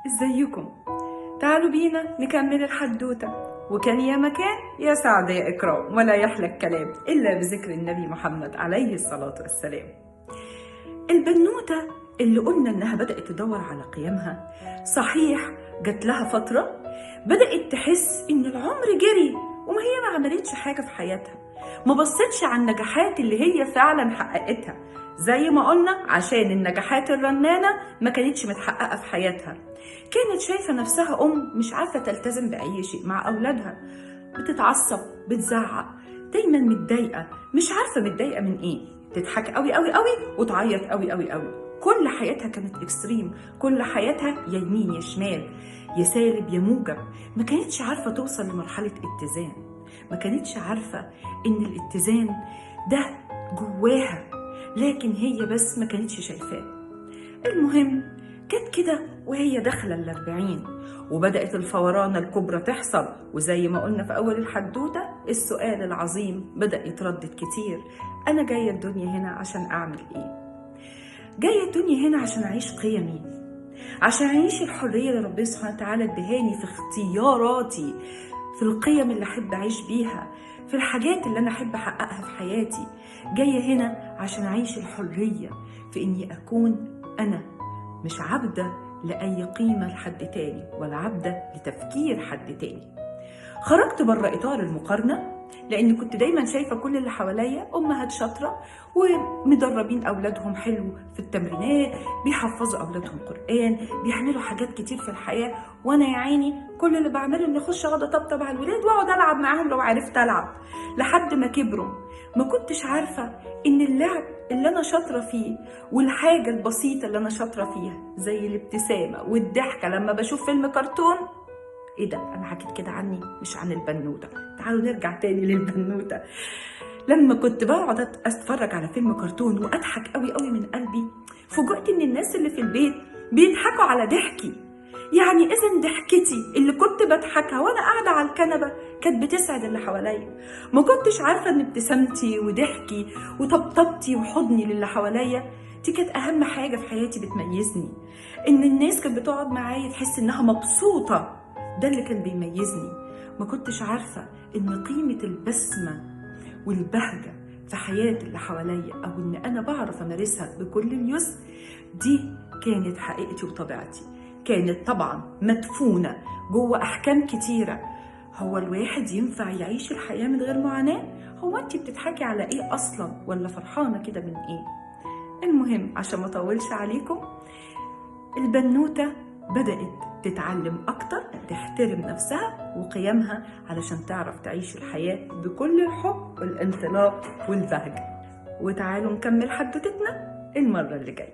ازيكم؟ تعالوا بينا نكمل الحدوتة. وكان يا مكان يا سعد يا إكرام، ولا يحلى الكلام إلا بذكر النبي محمد عليه الصلاة والسلام. البنوتة اللي قلنا إنها بدأت تدور على قيمها، صحيح جات لها فترة بدأت تحس إن العمر جري وما هي ما عملتش حاجة في حياتها، ما بصتش على النجاحات اللي هي فعلا حققتها، زي ما قلنا عشان النجاحات الرنانة ما كانتش متحققة في حياتها. كانت شايفة نفسها مش عارفة تلتزم بأي شيء مع أولادها، بتتعصب، بتزعق، دايما متضايقة، مش عارفة متضايقة من إيه، تضحك قوي قوي قوي وتعيط قوي قوي قوي. كل حياتها كانت اكستريم، كل حياتها يا يمين يا شمال، يا سالب يا موجب. ما كانتش عارفة توصل لمرحلة اتزان، ما كانتش عارفة إن الاتزان ده جواها، لكن هي بس ما كانتش شايفاه. المهم كانت كده وهي داخلة ال40 وبدأت الفورانة الكبرى تحصل، وزي ما قلنا في أول الحدوتة السؤال العظيم بدأ يتردد كتير: أنا جاية الدنيا هنا عشان أعمل إيه؟ جاية الدنيا هنا عشان أعيش قيمي، عشان أعيش الحرية اللي ربنا سبحانه وتعالى ادهاني في اختياراتي، في القيم اللي أحب أعيش بيها، في الحاجات اللي أنا أحب أحققها في حياتي. جاية هنا عشان أعيش الحرية في إني أكون أنا، مش عبدة لأي قيمة لحد تاني ولا عبدة لتفكير حد تاني. خرجت بره إطار المقارنة، لأن كنت دايما شايفة كل اللي حواليا أمهات شاطرة ومدربين أولادهم حلو في التمرينات، بيحفظوا أولادهم قرآن، بيعملوا حاجات كتير في الحياة، وأنا يا عيني كل اللي بعمله إني أخش أقعد أطبطب على الولاد وأقعد ألعب معاهم لو عرفت ألعب لحد ما كبروا. ما كنتش عارفة إن اللعب اللي أنا شاطرة فيه والحاجة البسيطة اللي أنا شاطرة فيها زي الابتسامة والضحكة لما بشوف فيلم كرتون، ايه ده؟ انا حكيت كده عني مش عن البنوتة. تعالوا نرجع تاني للبنوتة. لما كنت بقعد اتفرج على فيلم كرتون واضحك قوي قوي من قلبي، فوجئت ان الناس اللي في البيت بيضحكوا على ضحكي. يعني اذا ضحكتي اللي كنت بضحكها وانا قاعده على الكنبه كانت بتسعد اللي حواليا. ما كنتش عارفه ان ابتسامتي وضحكي وطبطبتي وحضني للي حواليا دي كانت اهم حاجه في حياتي بتميزني. ان الناس كانت بتقعد معايا تحس انها مبسوطه، ده اللي كان بيميزني. ما كنتش عارفة إن قيمة البسمة والبهجة في حياة اللي حواليا، أو إن أنا بعرف أمارسها بكل اليسر، دي كانت حقيقتي وطبيعتي. كانت طبعا مدفونة جوه أحكام كتيرة. هو الواحد ينفع يعيش الحياة من غير معاناة؟ هو أنت بتضحكي على إيه أصلا؟ ولا فرحانة كده من إيه؟ المهم عشان ما أطولش عليكم، البنوتة بدأت تتعلم أكتر، تحترم نفسها وقيمها علشان تعرف تعيش الحياة بكل الحب والانطلاق والبهجة. وتعالوا نكمل حدوتتنا المرة اللي جاية.